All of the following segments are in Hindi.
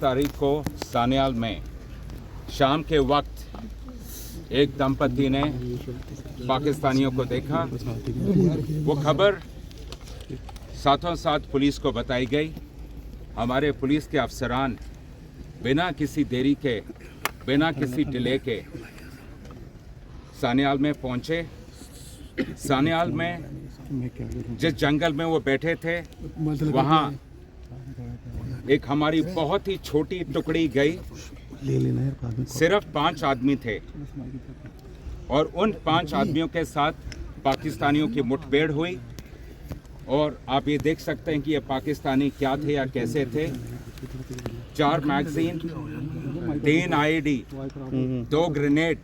तारीख को सान्याल में शाम के वक्त एक दंपति ने पाकिस्तानियों को देखा। वो खबर साथों साथ पुलिस को बताई गई। हमारे पुलिस के अफसरान बिना किसी देरी के, बिना किसी डिले के सान्याल में पहुंचे। सान्याल में जिस जंगल में वो बैठे थे वहाँ एक हमारी बहुत ही छोटी टुकड़ी गई। सिर्फ 5 आदमी थे और उन 5 आदमियों के साथ पाकिस्तानियों की मुठभेड़ हुई। और आप ये देख सकते हैं कि ये पाकिस्तानी क्या थे या कैसे थे। 4 मैगजीन, 3 आईडी, 2 ग्रेनेड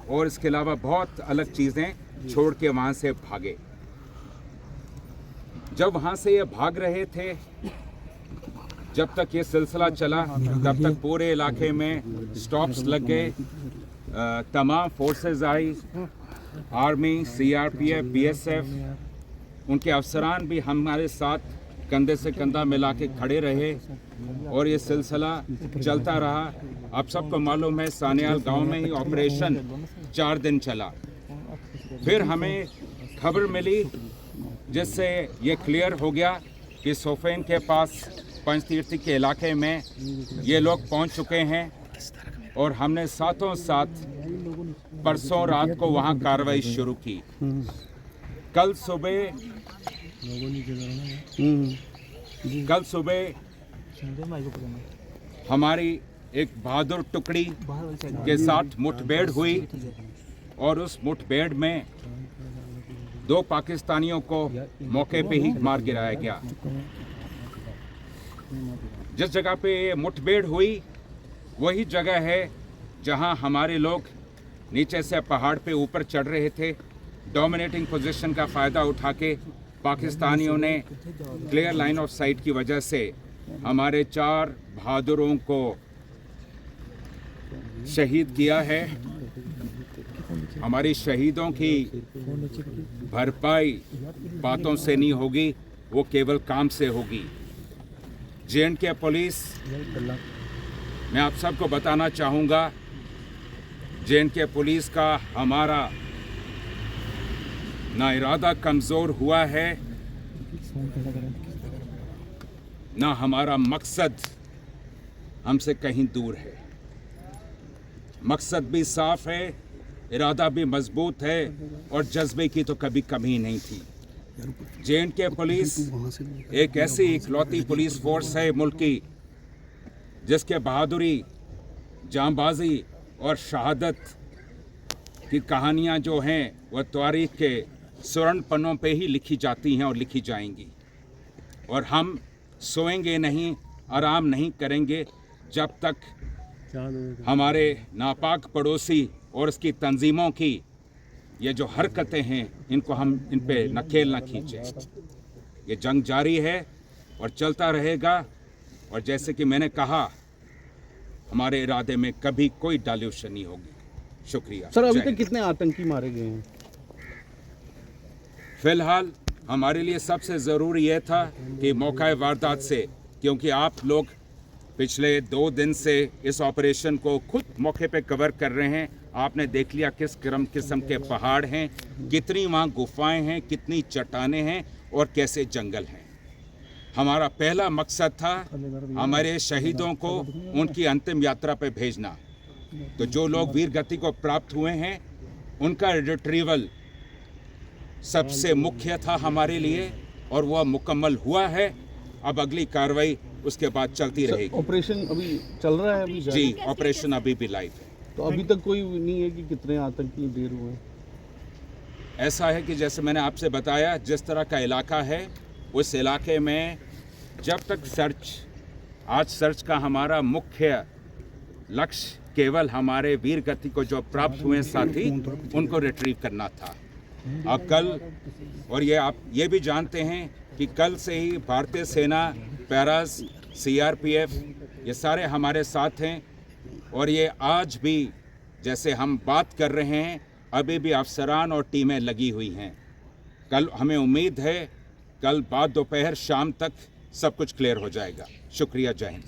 और इसके अलावा बहुत अलग चीज़ें छोड़ के वहाँ से भागे। जब वहाँ से ये भाग रहे थे, जब तक ये सिलसिला चला तब तक पूरे इलाके में स्टॉप्स लग गए। तमाम फोर्सेस आई, आर्मी, सीआरपीएफ, बीएसएफ, उनके अफसरान भी हमारे साथ कंधे से कंधा मिला के खड़े रहे और ये सिलसिला चलता रहा। आप सबको मालूम है सान्याल गांव में ही ऑपरेशन 4 दिन चला। फिर हमें खबर मिली जिससे ये क्लियर हो गया कि सोफेन के पास पंचतीर्थी के इलाके में ये लोग पहुंच चुके हैं और हमने साथों साथ परसों रात को वहां कार्रवाई शुरू की। कल सुबह हमारी एक बहादुर टुकड़ी के साथ मुठभेड़ हुई और उस मुठभेड़ में 2 पाकिस्तानियों को मौके पे ही मार गिराया गया। जिस जगह पे ये मुठभेड़ हुई वही जगह है जहां हमारे लोग नीचे से पहाड़ पे ऊपर चढ़ रहे थे। डोमिनेटिंग पोजीशन का फ़ायदा उठा के पाकिस्तानियों ने क्लियर लाइन ऑफ साइट की वजह से हमारे 4 बहादुरों को शहीद किया है। हमारी शहीदों की भरपाई बातों से नहीं होगी, वो केवल काम से होगी। जे.एंड.के पुलिस, मैं आप सबको बताना चाहूँगा, जे.एंड.के पुलिस का हमारा ना इरादा कमज़ोर हुआ है, ना हमारा मकसद हमसे कहीं दूर है। मकसद भी साफ है, इरादा भी मजबूत है और जज्बे की तो कभी कमी नहीं थी। जे.एंड.के पुलिस एक ऐसी इकलौती पुलिस फोर्स है मुल्क की जिसके बहादुरी, जांबाजी और शहादत की कहानियां जो हैं वह तारीख के स्वर्ण पन्नों पे ही लिखी जाती हैं और लिखी जाएंगी। और हम सोएंगे नहीं, आराम नहीं करेंगे जब तक हमारे नापाक पड़ोसी और उसकी तंजीमों की ये जो हरकतें हैं इनको हम इन पे नकेल न खींचें। ये जंग जारी है और चलता रहेगा। और जैसे कि मैंने कहा, हमारे इरादे में कभी कोई डाल्यूशन नहीं होगी। शुक्रिया सर। अभी तक कितने आतंकी मारे गए हैं? फिलहाल हमारे लिए सबसे ज़रूरी यह था कि मौका वारदात से, क्योंकि आप लोग पिछले 2 दिन से इस ऑपरेशन को खुद मौके पे कवर कर रहे हैं, आपने देख लिया किस किस्म के पहाड़ हैं, कितनी वहाँ गुफाएं हैं, कितनी चट्टानें हैं और कैसे जंगल हैं। हमारा पहला मकसद था हमारे शहीदों को उनकी अंतिम यात्रा पे भेजना। तो जो लोग वीर गति को प्राप्त हुए हैं उनका रिट्रीवल सबसे मुख्य था हमारे लिए और वह मुकम्मल हुआ है। अब अगली कार्रवाई उसके बाद चलती रहेगी। ऑपरेशन अभी चल रहा है? अभी जी, ऑपरेशन अभी भी लाइव है। तो अभी तक कोई नहीं है कि कितने आतंकी ढेर हुए? ऐसा है कि जैसे मैंने आपसे बताया, जिस तरह का इलाका है उस इलाके में जब तक सर्च का हमारा मुख्य लक्ष्य केवल हमारे वीर गति को जो प्राप्त हुए साथी उनको रिट्रीव करना था। अब कल, और ये आप ये भी जानते हैं कि कल से ही भारतीय सेना, पैरास, सीआरपीएफ ये सारे हमारे साथ हैं। और ये आज भी जैसे हम बात कर रहे हैं अभी भी अफसरान और टीमें लगी हुई हैं। कल हमें उम्मीद है कल बाद दोपहर शाम तक सब कुछ क्लियर हो जाएगा। शुक्रिया, जय हिंद।